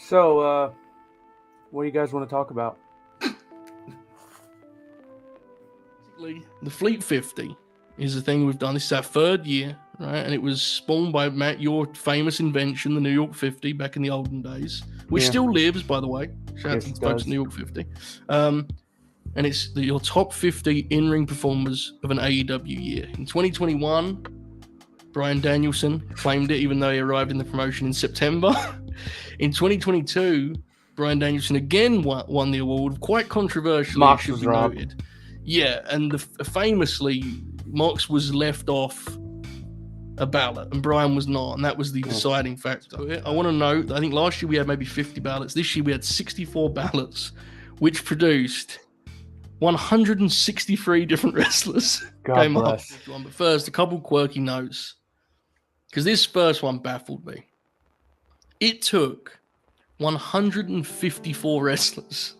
So, what do you guys want to talk about? The Fleet 50 is the thing we've done. This is our third year, right? And it was spawned by Matt, your famous invention, the New York 50, back in the olden days, which still lives, by the way. Shout out to the folks at New York 50. And it's your top 50 in-ring performers of an AEW year. In 2021, Bryan Danielson claimed it, even though he arrived in the promotion in September. In 2022, Bryan Danielson again won the award, quite controversially, Mox should was be robbed. noted. Yeah, and famously, Mox was left off a ballot, and Bryan was not, and that was the deciding factor. I want to note that I think last year we had maybe 50 ballots. This year we had 64 ballots, which produced 163 different wrestlers. God bless. But first, a couple quirky notes, because this first one baffled me. It took 154 wrestlers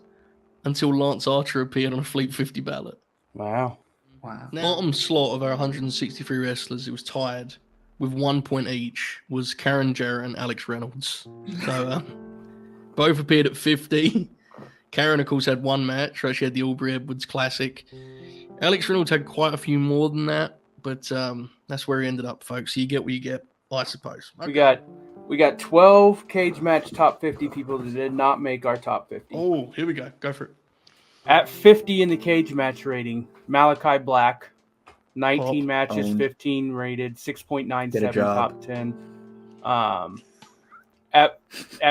until Lance Archer appeared on a Fleet 50 ballot. Wow. Bottom slot of our 163 wrestlers, it was tied with 1 point each, was Karen Jarrett and Alex Reynolds. So both appeared at 50. Karen, of course, had one match, right? She had the Aubrey Edwards Classic. Alex Reynolds had quite a few more than that, but that's where he ended up, folks. So you get what you get, I suppose. Okay. We got 12 cage match top 50 people that did not make our top 50. Oh, here we go. Go for it. At 50 in the cage match rating, Malachi Black, 19 matches, 15 rated, 6.97 top 10. At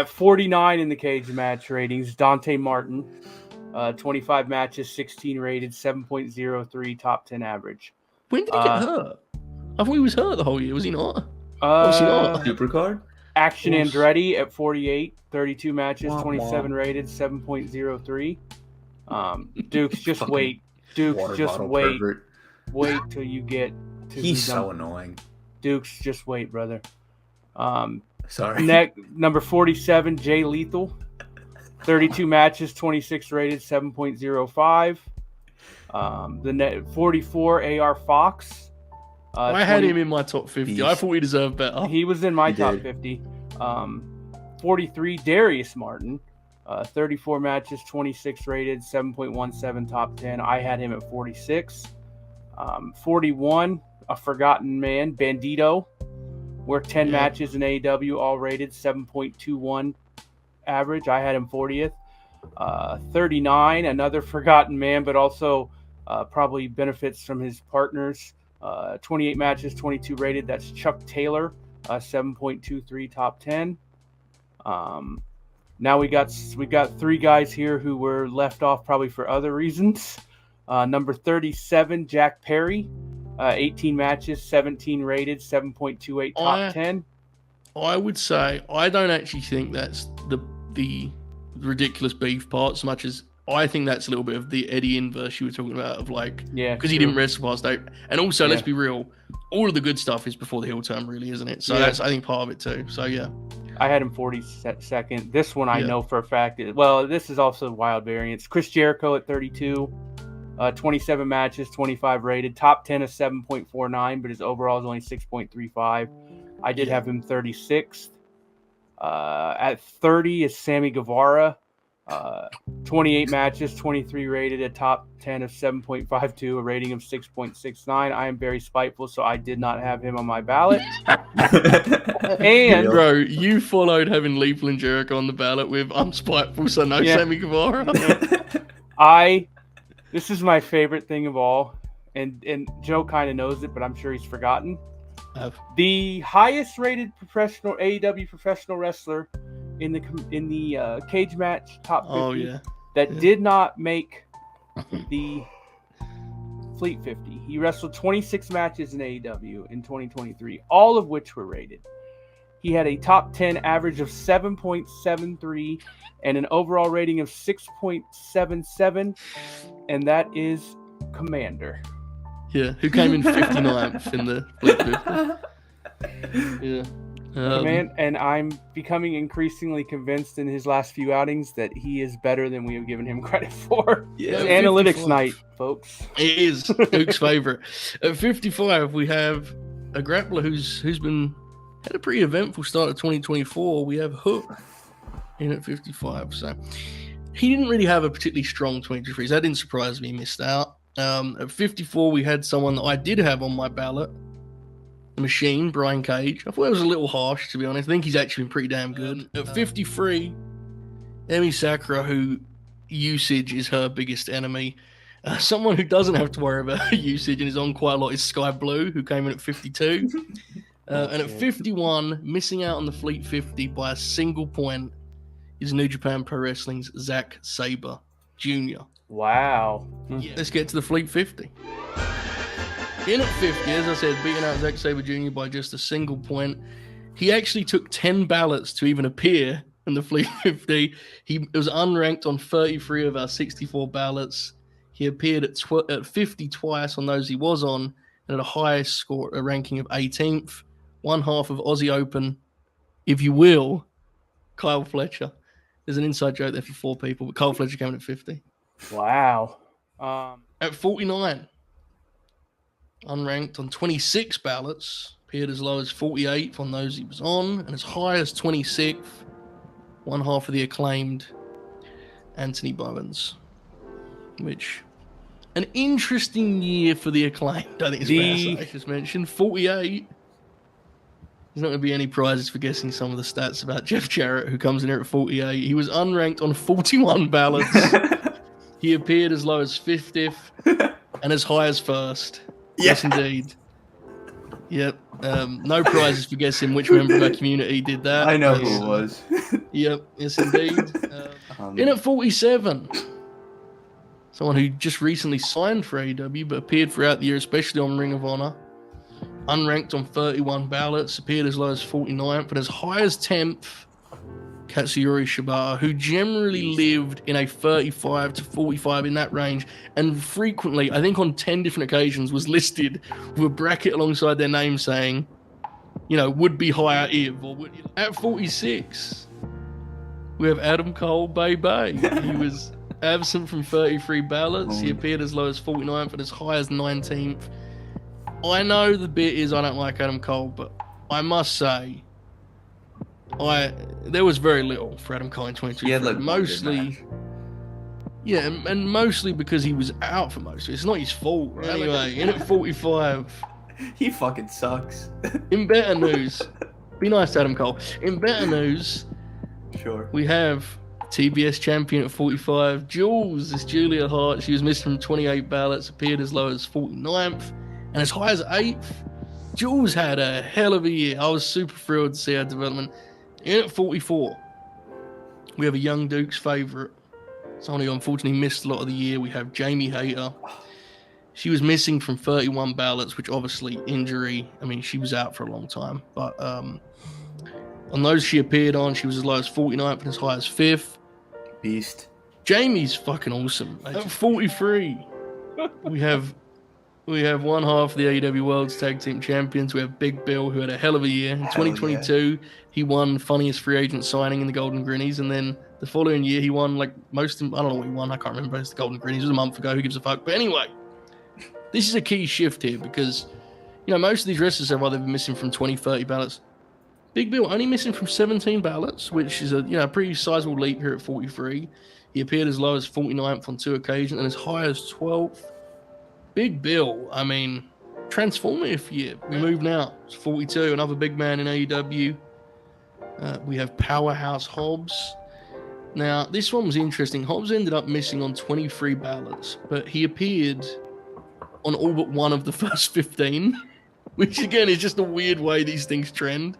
49 in the cage match ratings, Dante Martin, 25 matches, 16 rated, 7.03 top 10 average. When did he get hurt? I thought he was hurt the whole year. Was he not? Obviously not. Supercard? Action Andretti at 48, 32 matches, 27 rated, 7.03. Dukes, just wait. Dukes, just wait. Pervert. Wait till you get to He's so annoying. Dukes, just wait, brother. Sorry. Number 47, Jay Lethal. 32 matches, 26 rated, 7.05. The 44, AR Fox. I had him in my top 50. I thought he deserved better. He was in my top 50. 43, Darius Martin. 34 matches, 26 rated, 7.17 top 10. I had him at 46. 41, a forgotten man, Bandito. Worked 10 matches in AEW, all rated, 7.21 average. I had him 40th. 39, another forgotten man, but also probably benefits from his partners. 28 matches, 22 rated. That's Chuck Taylor, 7.23 top 10. Now we got three guys here who were left off probably for other reasons. Number 37, Jack Perry, 18 matches, 17 rated, 7.28 top 10. I would say I don't actually think that's the ridiculous beef part so much as I think that's a little bit of the Eddie inverse you were talking about of because he didn't wrestle past 8. And also, let's be real, all of the good stuff is before the heel turn, really, isn't it? So that's, I think, part of it too. So, yeah. I had him 42nd. This one I know for a fact. This is also wild variance. Chris Jericho at 32. 27 matches, 25 rated. Top 10 is 7.49, but his overall is only 6.35. I did have him 36th. At 30 is Sammy Guevara. 28 matches, 23 rated, a top 10 of 7.52, a rating of 6.69. I am very spiteful, so I did not have him on my ballot. And bro, you followed having Lethal and Jericho on the ballot with I'm spiteful, so no Sammy Guevara. This is my favorite thing of all, and Joe kind of knows it, but I'm sure he's forgotten. The highest rated professional AEW professional wrestler in the cage match top 50 did not make the Fleet 50. He wrestled 26 matches in AEW in 2023, all of which were rated. He had a top 10 average of 7.73 and an overall rating of 6.77, and that is Commander. Yeah, who came in 59th in the Fleet 50. Yeah. And I'm becoming increasingly convinced in his last few outings that he is better than we have given him credit for. Yeah, it's analytics night, folks. It is Duke's favorite. At 55, we have a grappler who's had a pretty eventful start of 2024. We have Hook in at 55. So he didn't really have a particularly strong 23s. That didn't surprise me. He missed out. At 54, we had someone that I did have on my ballot. The Machine, Brian Cage. I thought it was a little harsh, to be honest. I think he's actually been pretty damn good. At 53, Emi Sakura, who usage is her biggest enemy. Someone who doesn't have to worry about her usage and is on quite a lot is Sky Blue, who came in at 52. And at 51, missing out on the Fleet 50 by a single point is New Japan Pro Wrestling's Zack Sabre Jr. Wow. Yeah. Let's get to the Fleet 50. In at 50, as I said, beating out Zack Sabre Jr. by just a single point. He actually took 10 ballots to even appear in the Fleet 50. He was unranked on 33 of our 64 ballots. He appeared at 50 twice on those he was on, and at a highest score, a ranking of 18th, one half of Aussie Open, if you will, Kyle Fletcher. There's an inside joke there for 4 people, but Kyle Fletcher came in at 50. Wow. At 49, unranked on 26 ballots, appeared as low as 48th on those he was on, and as high as 26th, one half of the acclaimed Anthony Bowens. Which, an interesting year for the acclaimed, I think it's fair to say. I just mentioned 48. There's not going to be any prizes for guessing some of the stats about Jeff Jarrett, who comes in here at 48. He was unranked on 41 ballots. He appeared as low as 50th and as high as 1st. Yeah. Yes, indeed. Yep. No prizes for guessing which member of our community did that. I know who it was. Yep. Yes, indeed. In at 47, someone who just recently signed for AEW but appeared throughout the year, especially on Ring of Honor. Unranked on 31 ballots, appeared as low as 49th, and as high as 10th, Katsuyori Shibata, who generally lived in a 35 to 45 in that range, and frequently, I think on 10 different occasions, was listed with a bracket alongside their name saying, would be higher if, or would. At 46, we have Adam Cole Bay. He was absent from 33 ballots. He appeared as low as 49th and as high as 19th. I know the bit is I don't like Adam Cole, but I must say, there was very little for Adam Cole in 2023. He had like mostly, yeah, and mostly because he was out for most of it. It's not his fault, right? Anyway, in at 45, he fucking sucks. In better news, be nice to Adam Cole. In better news, sure, we have TBS champion at 45. Jules is Julia Hart. She was missed from 28 ballots, appeared as low as 49th. And as high as 8th, Jules had a hell of a year. I was super thrilled to see her development. In at 44, we have a Young Duke's favourite. Someone who unfortunately missed a lot of the year. We have Jamie Hayter. She was missing from 31 ballots, which obviously injury. I mean, she was out for a long time. But on those she appeared on, she was as low as 49th and as high as 5th. Beast. Jamie's fucking awesome. At 43, we have one half of the AEW World's Tag Team Champions. We have Big Bill, who had a hell of a year. In 2022, he won funniest free agent signing in the Golden Grinnies, and then the following year he won I don't know what he won. I can't remember. It's the Golden Grinnies. It was a month ago. Who gives a fuck? But anyway, this is a key shift here because most of these wrestlers have either been missing from 20, 30 ballots. Big Bill only missing from 17 ballots, which is a pretty sizable leap here at 43. He appeared as low as 49th on 2 occasions and as high as 12th. Big Bill, I mean, transformative year. We move now to 42, another big man in AEW. We have Powerhouse Hobbs. Now, this one was interesting. Hobbs ended up missing on 23 ballots, but he appeared on all but one of the first 15, which again is just a weird way these things trend.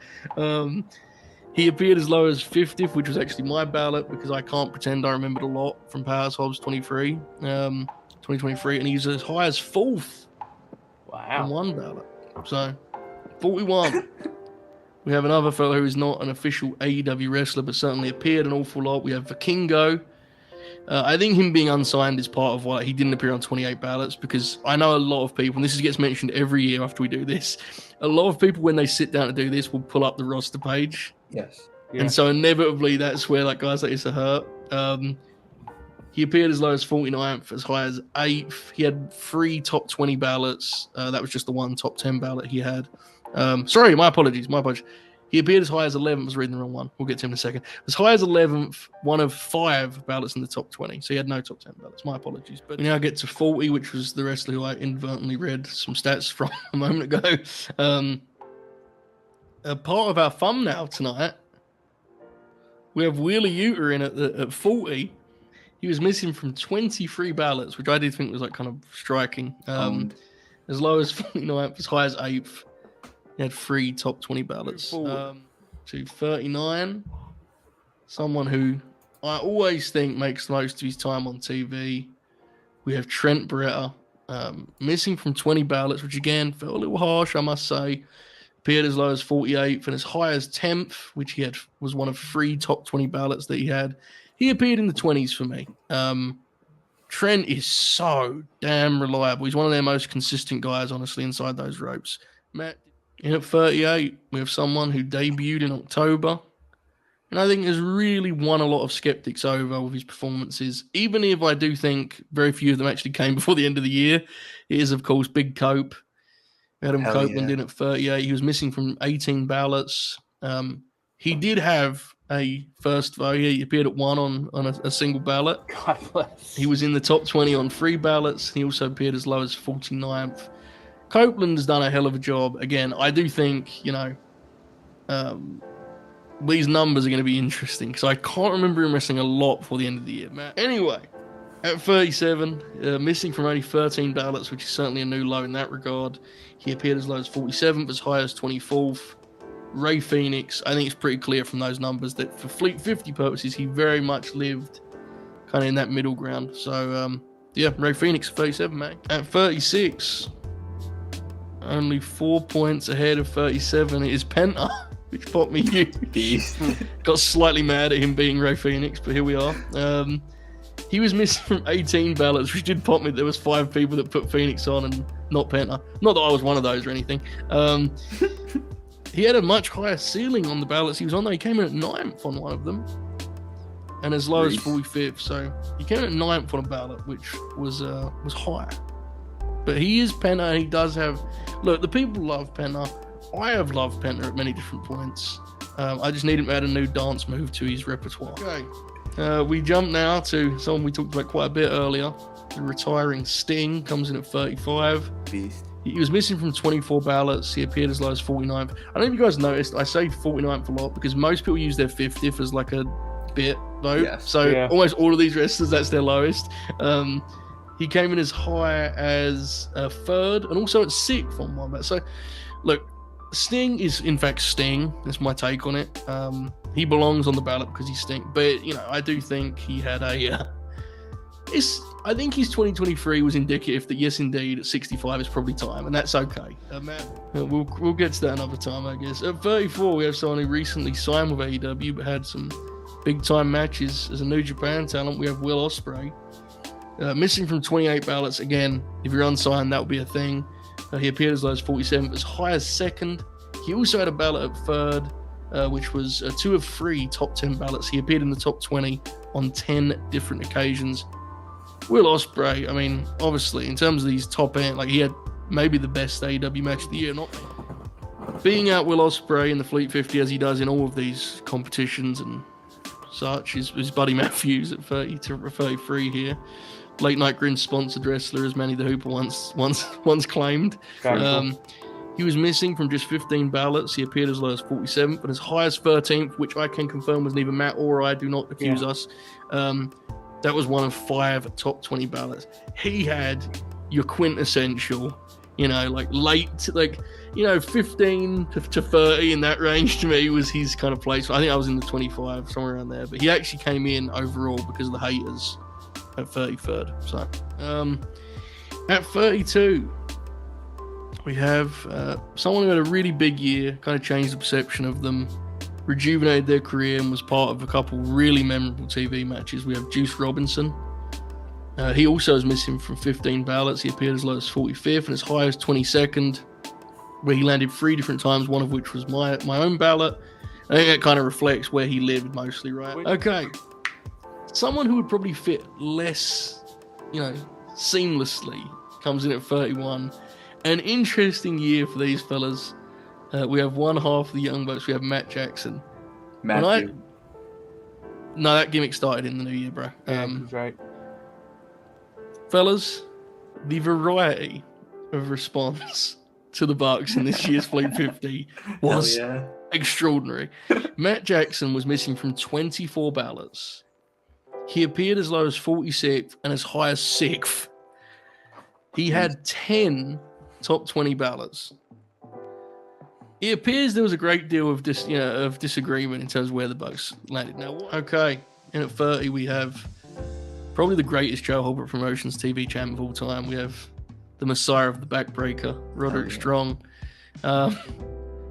He appeared as low as 50th, which was actually my ballot because I can't pretend I remembered a lot from Powerhouse Hobbs 2023, and he's as high as 4th. Wow. On one ballot. So, 41. We have another fellow who is not an official AEW wrestler, but certainly appeared an awful lot. We have Vikingo. I think him being unsigned is part of why he didn't appear on 28 ballots, because I know a lot of people, and this gets mentioned every year after we do this, a lot of people, when they sit down to do this, will pull up the roster page. Yes. Yeah. And so inevitably, that's where guys like this are hurt. He appeared as low as 49th, as high as 8th. He had 3 top 20 ballots. That was just the one top 10 ballot he had. Sorry, my apologies. He appeared as high as 11th. I was reading the wrong one. We'll get to him in a second. As high as 11th, one of 5 ballots in the top 20. So he had no top 10 ballots. My apologies. But we now get to 40, which was the wrestler who I inadvertently read some stats from a moment ago. A part of our thumbnail tonight, we have Wheeler Yuta in at 40. He was missing from 23 ballots, which I did think was like kind of striking. As low as 49th, as high as 8th. He had 3 top 20 ballots. To 39, someone who I always think makes the most of his time on TV. We have Trent Beretta, missing from 20 ballots, which again felt a little harsh, I must say. Appeared as low as 48th and as high as 10th, which was one of 3 top 20 ballots that he had. He appeared in the 20s for me. Trent is so damn reliable. He's one of their most consistent guys, honestly, inside those ropes. Matt, in at 38, we have someone who debuted in October, and I think has really won a lot of skeptics over with his performances, even if I do think very few of them actually came before the end of the year. It is, of course, Big Cope. Adam Copeland in at 38. He was missing from 18 ballots. He did have a first vote. He appeared at 1 on a single ballot. God bless. He was in the top 20 on 3 ballots. He also appeared as low as 49th. Copeland has done a hell of a job. Again, I do think, these numbers are going to be interesting because I can't remember him wrestling a lot before the end of the year, Matt. Anyway, at 37, missing from only 13 ballots, which is certainly a new low in that regard. He appeared as low as 47th, as high as 24th. Ray Phoenix, I think it's pretty clear from those numbers that for Fleet 50 purposes, he very much lived kind of in that middle ground. So, Ray Phoenix, 37, mate. At 36, only 4 points ahead of 37 is Penta, which popped me huge. Got slightly mad at him being Ray Phoenix, but here we are. He was missing from 18 ballots, which did pop me. There was 5 people that put Phoenix on and not Penta. Not that I was one of those or anything. He had a much higher ceiling on the ballots he was on, though. He came in at 9th on one of them and as low as 45th. So he came in at 9th on a ballot, which was high. But he is Penta, and he does have... Look, the people love Penta. I have loved Penta at many different points. I just need him to add a new dance move to his repertoire. Okay. We jump now to someone we talked about quite a bit earlier. The retiring Sting comes in at 35. Beast. He was missing from 24 ballots. He appeared as low as 49th. I don't know if you guys noticed, I say 49th a lot because most people use their 50th as like a bit vote. Yes. So almost all of these wrestlers, that's their lowest. He came in as high as 3rd and also at 6th on one ballot. So, look, Sting is in fact Sting. That's my take on it. He belongs on the ballot because he's Sting. But, I do think he had a... I think his 2023 was indicative that, yes, indeed, at 65 is probably time, and that's okay. Matt, we'll get to that another time, I guess. At 34, we have someone who recently signed with AEW but had some big-time matches as a New Japan talent. We have Will Ospreay. Missing from 28 ballots. Again, if you're unsigned, that would be a thing. He appeared as low as 47th, as high as 2nd. He also had a ballot at 3rd, which was 2 of 3 top 10 ballots. He appeared in the top 20 on 10 different occasions. Will Ospreay, I mean, obviously, in terms of these top end, like he had maybe the best AEW match of the year. Not being out Will Ospreay in the Fleet 50 as he does in all of these competitions and such is Buddy Matthews at 30 to 33 here. Late Night Grin sponsored wrestler, as Manny the Hooper once claimed. He was missing from just 15 ballots. He appeared as low as 47th, but as high as 13th, which I can confirm was neither Matt or I. Do not accuse us. That was one of 5 top 20 ballots. He had your quintessential, late, 15 to 30 in that range to me was his kind of place. I think I was in the 25, somewhere around there. But he actually came in overall because of the haters at 33rd. So, at 32, we have someone who had a really big year, kind of changed the perception of them, rejuvenated their career, and was part of a couple really memorable TV matches. We have Juice Robinson. He also is missing from 15 ballots. He appeared as low as 45th and as high as 22nd, where he landed 3 different times, one of which was my own ballot. I think that kind of reflects where he lived mostly, right? Okay. Someone who would probably fit less, seamlessly comes in at 31. An interesting year for these fellas. We have one half of the Young Bucks. We have Matt Jackson. Matthew. No, that gimmick started in the new year, bro. That's right. Fellas, the variety of response to the Bucks in this year's Fleet 50 was extraordinary. Matt Jackson was missing from 24 ballots. He appeared as low as 46th and as high as 6th. He had 10 top 20 ballots. It appears there was a great deal of disagreement in terms of where the Bucks landed. Now, okay, and at 30 we have probably the greatest Joe Holbrook Promotions TV champ of all time. We have the Messiah of the Backbreaker, Roderick Strong.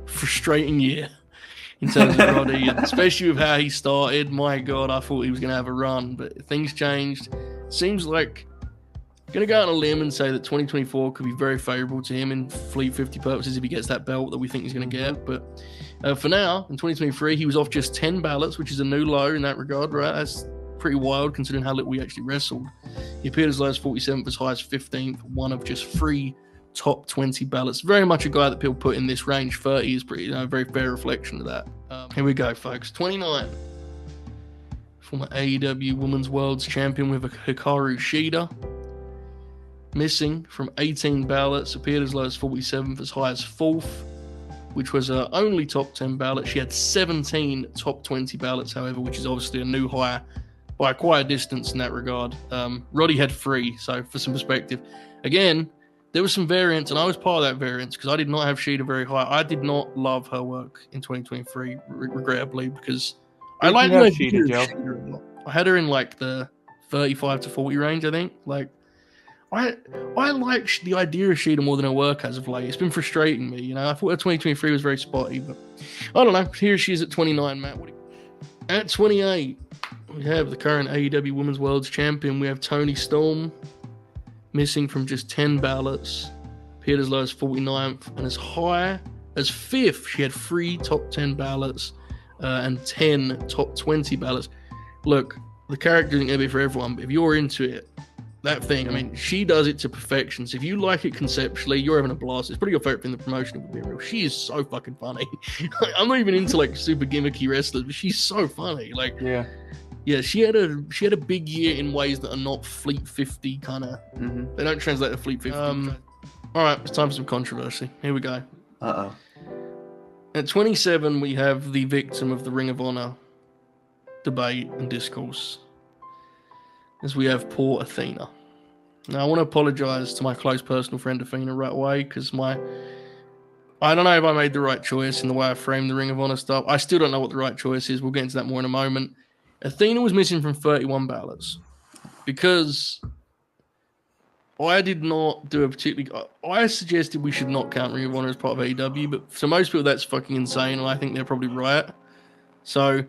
Frustrating year in terms of Roddy, especially with how he started. My God, I thought he was going to have a run, but things changed. Seems like I'm going to go on a limb and say that 2024 could be very favorable to him in Fleet 50 purposes if he gets that belt that we think he's going to get. But for now, in 2023, he was off just 10 ballots, which is a new low in that regard, right? That's pretty wild considering how little we actually wrestled. He appeared as low as 47th, as high as 15th, one of just 3 top 20 ballots. Very much a guy that people put in this range. 30 is pretty, a very fair reflection of that. Here we go, folks. 29. Former AEW Women's World's Champion with Hikaru Shida. Missing from 18 ballots, appeared as low as 47th, as high as 4th, which was her only top 10 ballot. She had 17 top 20 ballots, however, which is obviously a new high by quite a distance in that regard. Roddy had 3, so for some perspective. Again, there was some variance, and I was part of that variance because I did not have Shida very high. I did not love her work in 2023, regrettably, because I like Shida, Joe. I had her in like the 35 to 40 range, I think. Like, I like the idea of Shida more than her work as of late. It's been frustrating me, you know. I thought her 2023 was very spotty, but I don't know. Here she is at 29, Matt. At 28, we have the current AEW Women's World's Champion. We have Toni Storm, missing from just 10 ballots. Appeared as low as 49th and as high as 5th. She had 3 top 10 ballots and 10 top 20 ballots. Look, the character isn't going to be for everyone, but if you're into it, that thing, I mean, she does it to perfection. So if you like it conceptually, you're having a blast. It's probably your favorite thing in the promotion, it would be real. She is so fucking funny. I'm not even into like super gimmicky wrestlers, but she's so funny. Like, yeah, she had a big year in ways that are not Fleet 50 kind of. Mm-hmm. They don't translate to Fleet 50. All right, it's time for some controversy. Here we go. At 27, we have the victim of the Ring of Honor debate and discourse, as we have poor Athena. Now, I want to apologize to my close personal friend Athena right away, because I don't know if I made the right choice in the way I framed the Ring of Honor stuff. I still don't know what the right choice is. We'll get into that more in a moment. Athena was missing from 31 ballots because I did not do a particularly... I suggested we should not count Ring of Honor as part of AEW, but to most people that's fucking insane, and I think they're probably right. So,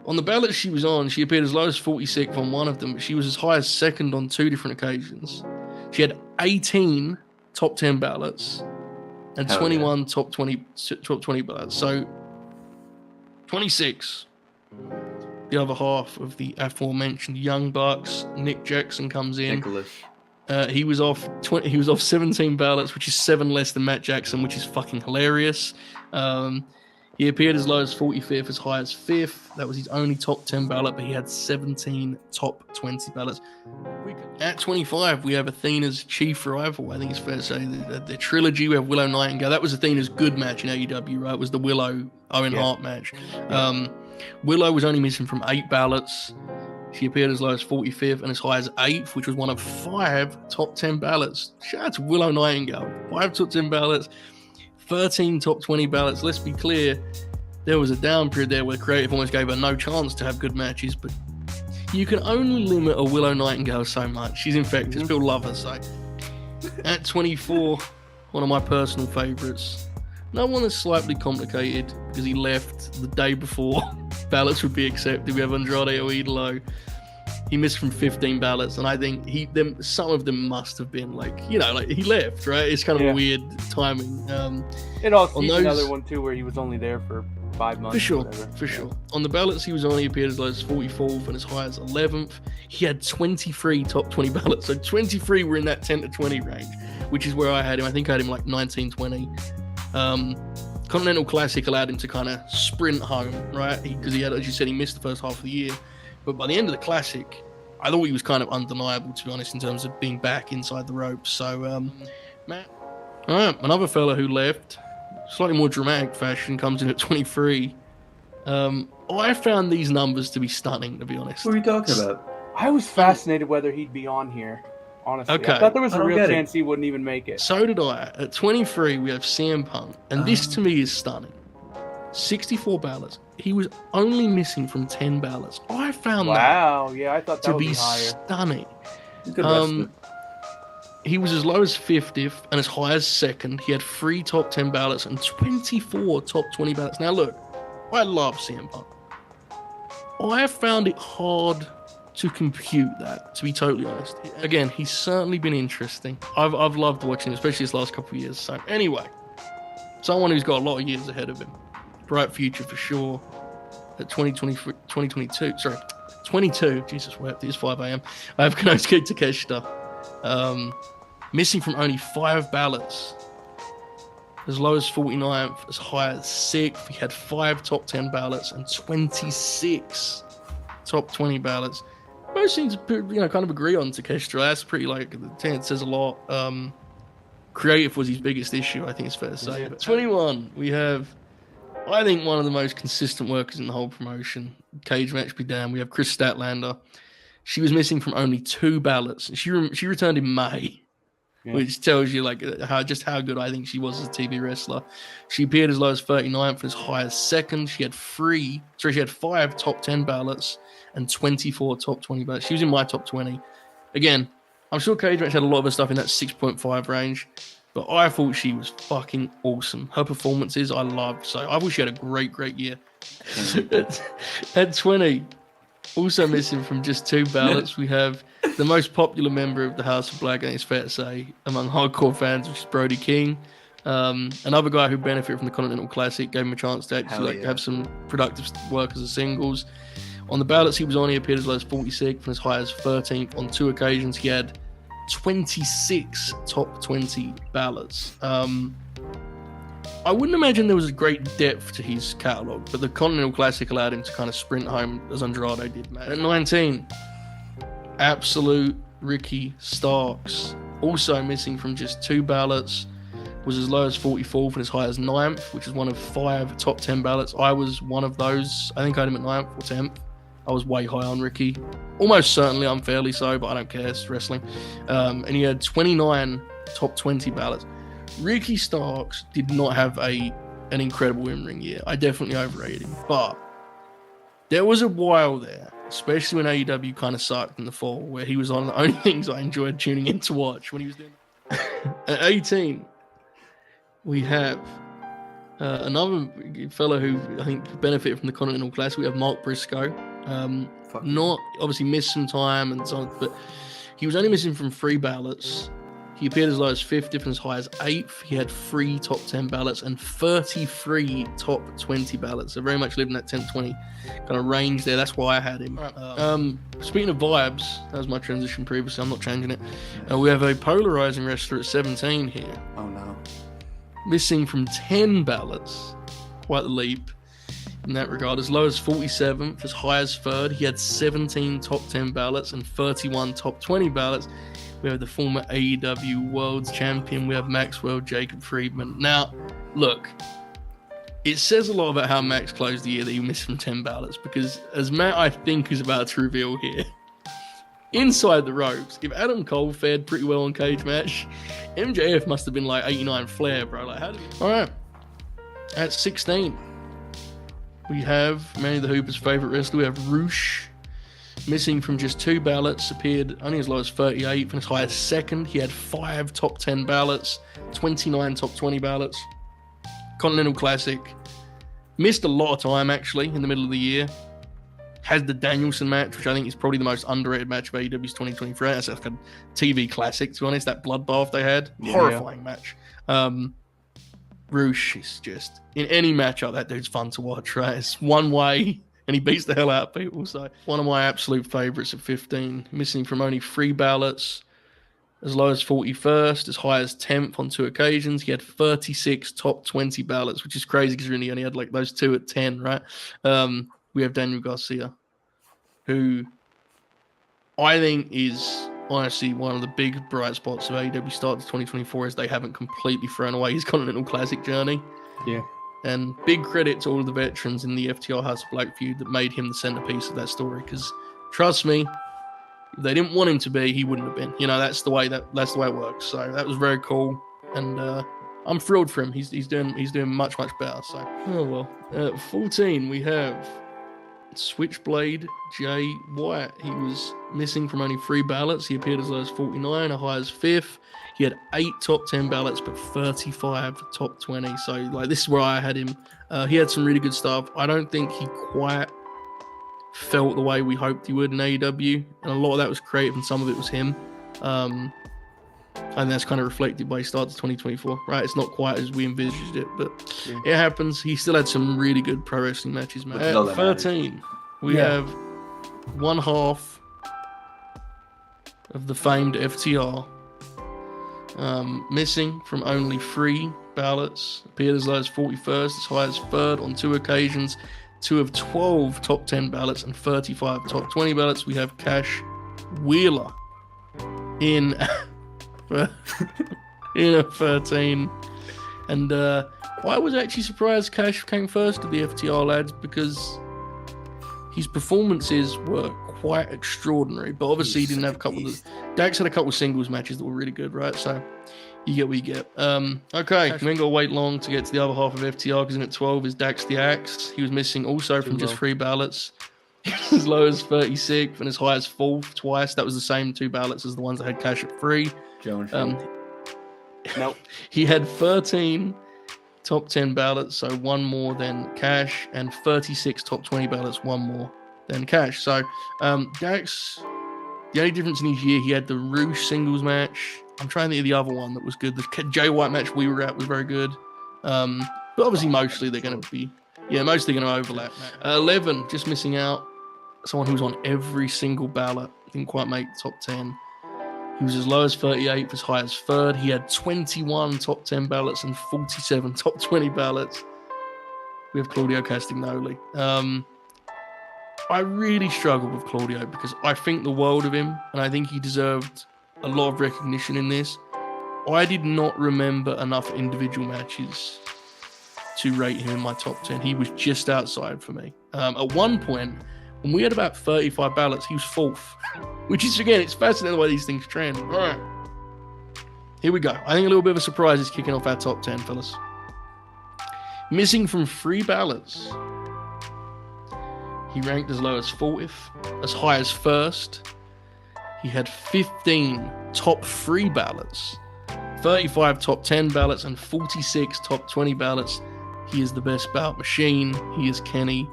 on the ballots she was on, she appeared as low as 46th on one of them, but she was as high as 2nd on 2 different occasions. She had 18 top 10 ballots and 21 top 20 ballots. So, 26... the other half of the aforementioned Young Bucks, Nick Jackson comes in. Nicholas. He was off 17 ballots, which is 7 less than Matt Jackson, which is fucking hilarious. He appeared as low as 45th, as high as 5th. That was his only top 10 ballot, but he had 17 top 20 ballots. At 25, we have Athena's chief rival. I think it's fair to say the trilogy. We have Willow Nightingale. That was Athena's good match in AEW, right? It was the Willow Owen Hart match. Willow was only missing from 8 ballots. She appeared as low as 45th and as high as 8th, which was one of 5 top 10 ballots. Shout out to Willow Nightingale. 5 top 10 ballots, 13 top 20 ballots. Let's be clear, there was a down period there where Creative almost gave her no chance to have good matches, but you can only limit a Willow Nightingale so much. She's infectious. People love her, so. At 24, one of my personal favourites. No one is slightly complicated because he left the day before ballots would be accepted. We have Andrade Idolo. He missed from 15 ballots, and I think some of them must have been like he left, right? It's kind of a weird timing. And also another one too where he was only there for 5 months. For sure. On the ballots he was on, he appeared as low as 44th and as high as 11th. He had 23 top 20 ballots, so 23 were in that 10 to 20 range, which is where I had him. I think I had him like 19, 20. Continental Classic allowed him to kind of sprint home, right? Because he had, as you said, he missed the first half of the year. But by the end of the Classic, I thought he was kind of undeniable, to be honest, in terms of being back inside the ropes. So, Matt. All right, another fella who left, slightly more dramatic fashion, comes in at 23. I found these numbers to be stunning, to be honest. What are you talking about? I was fascinated whether he'd be on here, honestly. Okay. I thought there was a real chance he wouldn't even make it. So did I. At 23, we have CM Punk, and this to me is stunning. 64 ballots. He was only missing from 10 ballots. I found that yeah, I thought that to would be higher. Stunning. Good he was as low as 50th and as high as 2nd. He had 3 top 10 ballots and 24 top 20 ballots. Now look, I love CM Punk. I have found it hard to compute that, to be totally honest. Again, he's certainly been interesting. I've loved watching him, especially this last couple of years. So anyway, someone who's got a lot of years ahead of him. Bright future for sure. At 22, Jesus wept, it is 5 a.m. I have Konosuke Takeshita. Missing from only 5 ballots. As low as 49th, as high as 6th. He had 5 top 10 ballots and 26 top 20 ballots. Most seem to, kind of agree on Takeshita. That's pretty, it says a lot. Creative was his biggest issue, I think it's fair to say. But 21, we have, I think, one of the most consistent workers in the whole promotion. Cage match be damned. We have Chris Statlander. She was missing from only 2 ballots. She returned in May, which tells you how good I think she was as a TV wrestler. She appeared as low as 39th and as high as 2nd. She had 5 top 10 ballots and 24 top 20 ballots. She was in my top 20. Again, I'm sure Cage Match had a lot of her stuff in that 6.5 range, but I thought she was fucking awesome. Her performances I loved, so I wish she had a great year. At 20, also missing from just 2 ballots, we have the most popular member of the House of Black, I think it's fair to say, among hardcore fans, which is Brody King. Another guy who benefited from the Continental Classic, gave him a chance to actually have some productive work as a singles. On the ballots he was on, he appeared as low as 46th and as high as 13th. On 2 occasions, he had 26 top 20 ballots. I wouldn't imagine there was a great depth to his catalogue, but the Continental Classic allowed him to kind of sprint home as Andrade did, man. At 19, Absolute Ricky Starks, also missing from just 2 ballots, was as low as 44th and as high as 9th, which is one of 5 top 10 ballots. I was one of those. I think I had him at 9th or 10th. I was way high on Ricky. Almost certainly unfairly so, but I don't care. It's wrestling. And he had 29 top 20 ballots. Ricky Starks did not have an incredible in-ring year. I definitely overrated him. But there was a while there, especially when AEW kind of sucked in the fall, where he was on the only things I enjoyed tuning in to watch when he was doing it. At 18, we have another fellow who I think benefited from the Continental Classic. We have Mark Briscoe. Not obviously missed some time and so on, but he was only missing from 3 ballots. He appeared as low as 50th and as high as 8th. He had 3 top 10 ballots and 33 top 20 ballots. So very much living that 10-20 kind of range there. That's why I had him. Speaking of vibes, that was my transition previously. I'm not changing it. We have a polarizing wrestler at 17 here. Oh no. Missing from 10 ballots. Quite the leap in that regard. As low as 47th, as high as 3rd. He had 17 top 10 ballots and 31 top 20 ballots. We have the former AEW World Champion. We have Maxwell Jacob Friedman. Now, look, it says a lot about how Max closed the year that he missed from 10 ballots, because as Matt, I think, is about to reveal here, inside the ropes, if Adam Cole fared pretty well on Cage Match, MJF must have been like 89 Flair, bro. Like, how did he... All right. At 16, we have Manny the Hooper's favorite wrestler. We have Roosh. Missing from just 2 ballots, appeared only as low as 38th and as high as 2nd. He had 5 top 10 ballots, 29 top 20 ballots. Continental Classic. Missed a lot of time, actually, in the middle of the year. Has the Danielson match, which I think is probably the most underrated match of AEW's 2023. That's like a TV classic, to be honest. That bloodbath they had. Horrifying match. Roosh is just... In any matchup, that dude's fun to watch, right? It's one way... and he beats the hell out of people. So one of my absolute favourites at 15, missing from only 3 ballots. as low as 41st, as high as 10th on 2 occasions. He had 36 top 20 ballots, which is crazy because he only had like those 2 at 10, right? We have Daniel Garcia, who I think is honestly one of the big bright spots of AEW start to 2024 is they haven't completely thrown away his Continental Classic journey. Yeah. And big credit to all of the veterans in the FTR House of Black feud that made him the centerpiece of that story. Because trust me, if they didn't want him to be, he wouldn't have been. You know, that's the way it works. So that was very cool, and I'm thrilled for him. He's doing much better. So at 14 we have Switchblade Jay White. He was missing from only 3 ballots. He appeared as low as 49, as high as 5th. He had 8 top 10 ballots, but 35 top 20. So, like, this is where I had him. He had some really good stuff. I don't think he quite felt the way we hoped he would in AEW. And a lot of that was creative, and some of it was him. And that's kind of reflected by his start to 2024, right? It's not quite as we envisaged it, but it happens. He still had some really good pro wrestling matches, man. At 13, we have one half of the famed FTR. Missing from only 3 ballots, appeared as low as 41st, as high as 3rd on 2 occasions, 2 of 12 top 10 ballots and 35 top 20 ballots. We have Cash Wheeler in in a 13, and I was actually surprised Cash came first of the FTR lads because his performances were quite extraordinary, but obviously he didn't have a couple of Dax had a couple of singles matches that were really good, right? So you get what you get. Okay, we ain't got to wait long to get to the other half of FTR because in at 12 is Dax the Axe. He was missing also from just 3 ballots. As low as 36th and as high as 4th twice. That was the same 2 ballots as the ones that had Cash at 3. Nope. He had 13 top 10 ballots, so 1 more than Cash, and 36 top 20 ballots, 1 more than Cash. So Dax, the only difference in his year, he had the Roosh singles match. I'm trying to think of the other one that was good. The Jay White match we were at was very good. But obviously mostly they're going to overlap. 11, just missing out. Someone who was on every single ballot. Didn't quite make the top 10. He was as low as 38th, as high as 3rd. He had 21 top 10 ballots and 47 top 20 ballots. We have Claudio Castagnoli. I really struggled with Claudio because I think the world of him, and I think he deserved a lot of recognition in this. I did not remember enough individual matches to rate him in my top 10. He was just outside for me. At one point, when we had about 35 ballots, he was 4th, which is, again, it's fascinating the way these things trend. All right, here we go. I think a little bit of a surprise is kicking off our top 10, fellas. Missing from 3 ballots, he ranked as low as 40th, as high as 1st. He had 15 top 3 ballots, 35 top 10 ballots, and 46 top 20 ballots. He is the best ballot machine. He is Kenny,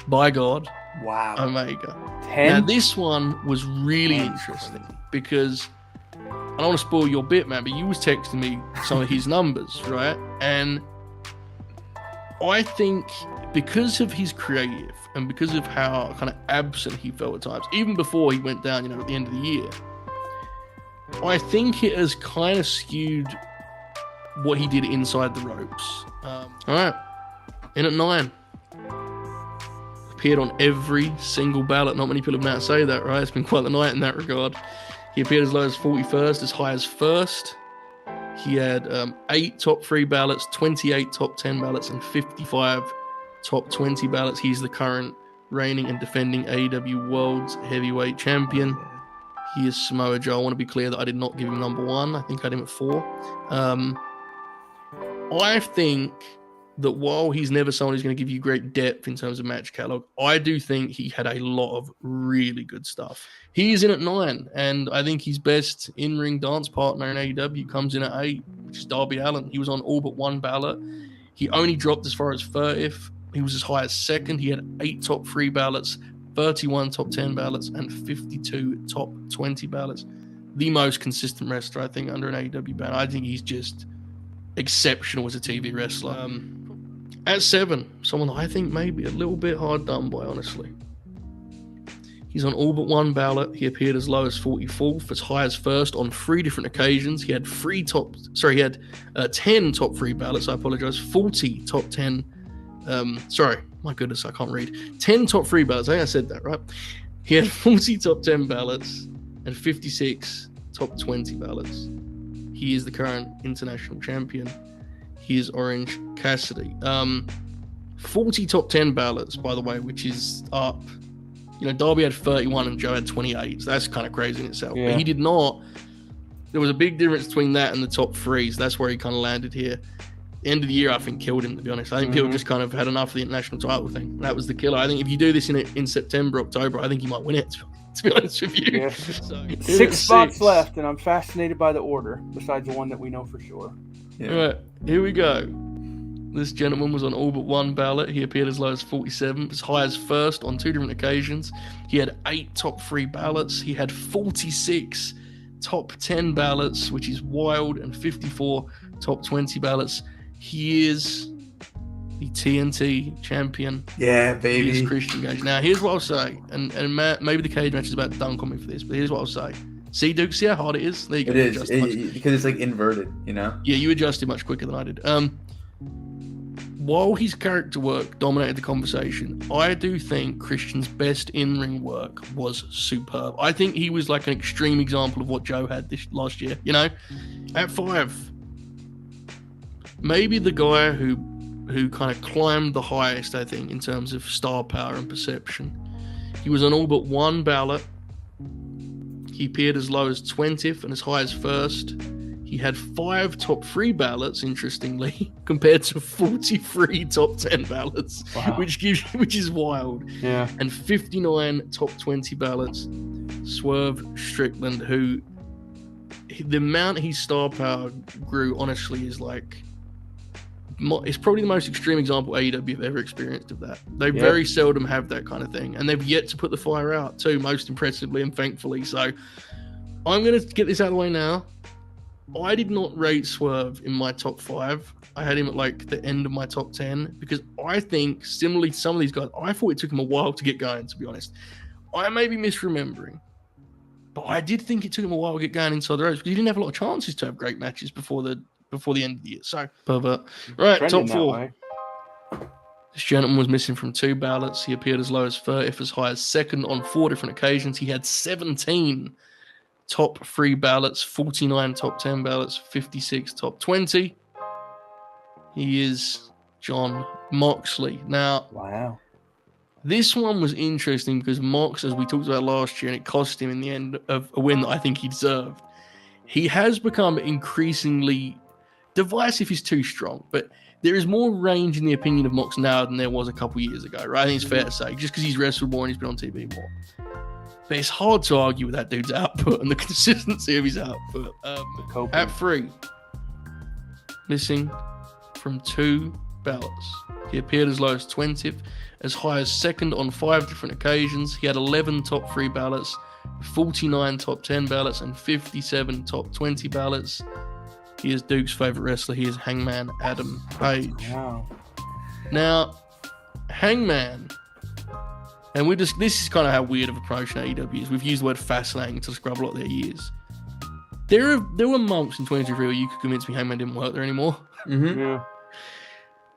by God, Omega. 10? Now, this one was really interesting because I don't want to spoil your bit, man, but you was texting me some of his numbers, right? And I think because of his creative and because of how kind of absent he felt at times, even before he went down, at the end of the year, I think it has kind of skewed what he did inside the ropes. All right, in at 9. Appeared on every single ballot. Not many people have been able to say that, right? It's been quite the night in that regard. He appeared as low as 41st, as high as 1st. He had 8 top 3 ballots, 28 top 10 ballots, and 55 top 20 ballots. He's the current reigning and defending AEW World Heavyweight Champion. He is Samoa Joe. I want to be clear that I did not give him number 1. I think I had him at 4. I think that while he's never someone who's going to give you great depth in terms of match catalog, I do think he had a lot of really good stuff. He is in at 9, and I think his best in-ring dance partner in AEW comes in at 8, which is Darby Allin. He was on all but 1 ballot. He only dropped as far as 30th. He was as high as 2nd. He had 8 top 3 ballots, 31 top 10 ballots, and 52 top 20 ballots. The most consistent wrestler, I think, under an AEW banner. I think he's just exceptional as a TV wrestler. At 7, someone I think maybe a little bit hard done by, honestly. He's on all but one ballot. He appeared as low as 44th, as high as first on 3 different occasions. He had 10 top 3 ballots. I apologize. 40 top 10. My goodness, I can't read. 10 top 3 ballots. I think I said that, right? He had 40 top 10 ballots and 56 top 20 ballots. He is the current international champion. He is Orange Cassidy. 40 top 10 ballots, by the way, which is up. Darby had 31 and Joe had 28. So that's kind of crazy in itself. Yeah. But he did not. There was a big difference between that and the top 3. So that's where he kind of landed here. The end of the year, I think, killed him, to be honest. I think people just kind of had enough of the international title thing. That was the killer. I think if you do this in September, October, I think you might win it, to be honest with you. Yeah. So, 6 spots left, and I'm fascinated by the order, besides the one that we know for sure. Yeah. All right, here we go. This gentleman was on all but one ballot. He appeared as low as 47th, as high as first on 2 different occasions. He had 8 top 3 ballots. He had 46 top 10 ballots, which is wild, and 54 top 20 ballots. He is the TNT champion. Yeah, baby. He is Christian Gage. Now, here's what I'll say, and Matt, maybe the cage match is about to dunk on me for this, but here's what I'll say. See, Duke, see how hard it is? There you go. It is, because it's like inverted, Yeah, you adjusted much quicker than I did. While his character work dominated the conversation, I do think Christian's best in-ring work was superb. I think he was like an extreme example of what Joe had this last year. At 5, maybe the guy who kind of climbed the highest, I think, in terms of star power and perception. He was on all but one ballot. He appeared as low as 20th and as high as first. He had 5 top 3 ballots, interestingly, compared to 43 top 10 ballots, wow. which is wild. Yeah. And 59 top 20 ballots. Swerve Strickland, who the amount his star power grew, honestly, is like, it's probably the most extreme example AEW have ever experienced of that. They very seldom have that kind of thing, and they've yet to put the fire out too, most impressively and thankfully. So I'm going to get this out of the way now. I did not rate Swerve in my top 5. I had him at like the end of my top 10 because I think, similarly to some of these guys, I thought it took him a while to get going, to be honest. I may be misremembering, but I did think it took him a while to get going inside the ropes because he didn't have a lot of chances to have great matches before the end of the year. So, right, top 4. This gentleman was missing from 2 ballots. He appeared as low as 30th, as high as second on 4 different occasions. He had 17 top 3 ballots, 49 top 10 ballots, 56 top 20. He is Jon Moxley. Now, wow. This one was interesting because Mox, as we talked about last year, and it cost him in the end of a win that I think he deserved. He has become increasingly divisive is too strong, but there is more range in the opinion of Mox now than there was a couple years ago, right? I think it's fair to say, just because he's wrestled more and he's been on TV more. But it's hard to argue with that dude's output and the consistency of his output. At 3, missing from 2 ballots. He appeared as low as 20th, as high as second on 5 different occasions. He had 11 top 3 ballots, 49 top 10 ballots, and 57 top 20 ballots. He is Duke's favorite wrestler. He is Hangman Adam Page. Wow. Now, Hangman, and this is kind of how weird of approach in AEW is. We've used the word fascinating to describe a lot of their years. There were months in 2023 where you could convince me Hangman didn't work there anymore. Mm-hmm. Yeah.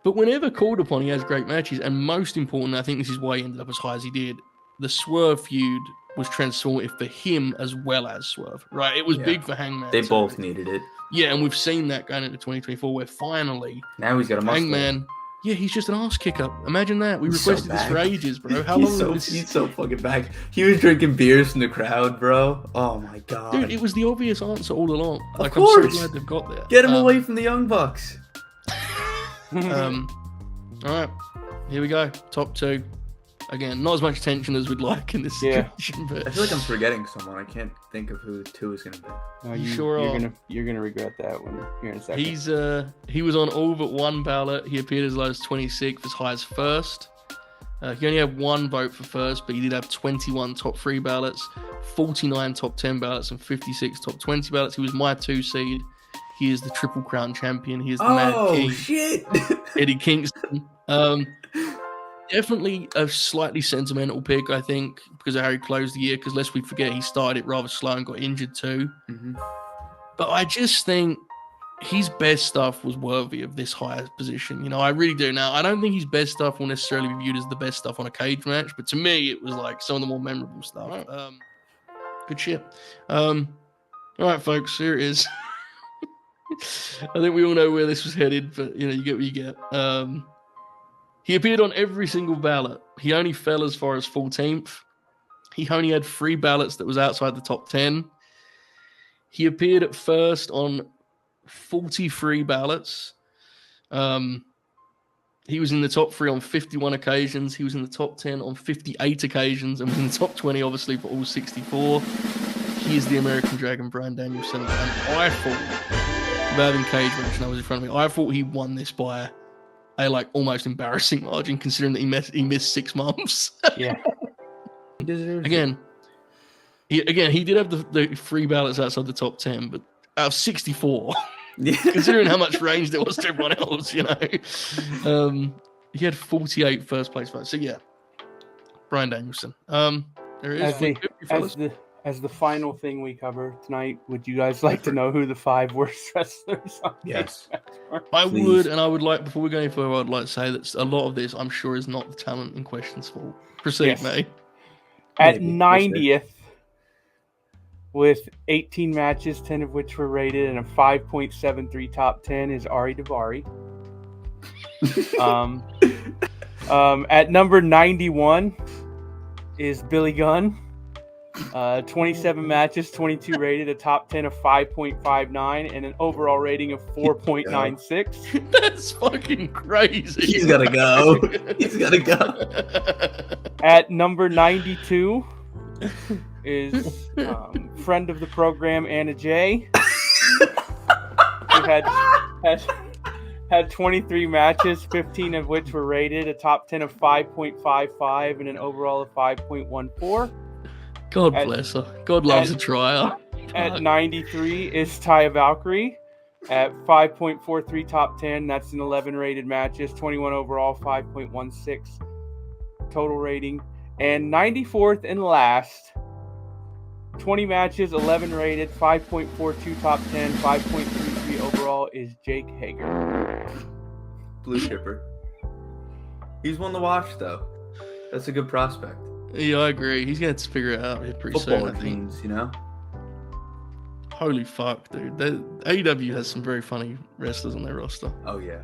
But whenever called upon, he has great matches. And most important, I think this is why he ended up as high as he did, the Swerve feud was transformative for him as well as Swerve, right? It was big for Hangman. They both needed it. Yeah, and we've seen that going into 2024 where finally... Now he's got a muscle. Hangman... Yeah, he's just an ass kicker. Imagine that. We requested this for ages, bro. How long was this? He's so fucking back. He was drinking beers from the crowd, bro. Oh my god. Dude, it was the obvious answer all along. Of course. I'm so glad they've got there. Get him away from the Young Bucks. All right. Here we go. Top 2. Again, not as much tension as we'd like in this situation. But I feel like I'm forgetting someone. I can't think of who the 2 is going to be. No, you're gonna regret that one here in a second. He was on all but one ballot. He appeared as low as 26th, as high as first. He only had 1 vote for first, but he did have 21 top 3 ballots, 49 top 10 ballots, and 56 top 20 ballots. He was my 2 seed. He is the Triple Crown champion. He is the Mad King. Oh shit! Eddie Kingston. definitely a slightly sentimental pick, I think, because of how he closed the year. Because lest we forget, he started it rather slow and got injured too. Mm-hmm. But I just think his best stuff was worthy of this higher position. You know, I really do. Now, I don't think his best stuff will necessarily be viewed as the best stuff on a cage match, but to me, it was like some of the more memorable stuff. Good shit. All right, folks, here it is. I think we all know where this was headed, but you know, you get what you get. He appeared on every single ballot. He only fell as far as 14th. He only had 3 ballots that was outside the top 10. He appeared at first on 43 ballots. He was in the top 3 on 51 occasions. He was in the top 10 on 58 occasions, and was in the top 20, obviously, for all 64. He is the American Dragon, Bryan Danielson. And I thought, without having cage match, and I was in front of me, I thought he won this by a like almost embarrassing margin, considering that he missed 6 months. Yeah. He deserves Again, he did have the 3 ballots outside the top 10, but out of 64, considering how much range there was to everyone else, you know, he had 48 first place votes. So yeah, Bryan Danielson. There it is. As the final thing we cover tonight, would you guys like to know who the 5 worst wrestlers are? Yes. I would, and I would like, before we go any further, I'd like to say that a lot of this, I'm sure, is not the talent in question's fault. Proceed, May. At 90th, with 18 matches, 10 of which were rated, and a 5.73 top 10, is Ari Daivari. At number 91 is Billy Gunn. 27 matches, 22 rated, a top 10 of 5.59, and an overall rating of 4.96. That's fucking crazy. He's gotta go. He's gotta go. At number 92 is friend of the program, Anna Jay, who had 23 matches, 15 of which were rated, a top 10 of 5.55, and an overall of 5.14. God bless her. God loves a trier. At 93 is Taya Valkyrie. At 5.43 top 10, that's an 11 rated matches, 21 overall, 5.16 total rating. And 94th and last, 20 matches, 11 rated, 5.42 top 10, 5.33 overall, is Jake Hager. Blue chipper. He's one to watch, though. That's a good prospect. Yeah, I agree. He's going to figure it out pretty soon, I think. Teams, you know? Holy fuck, dude. AEW has some very funny wrestlers on their roster. Oh, yeah.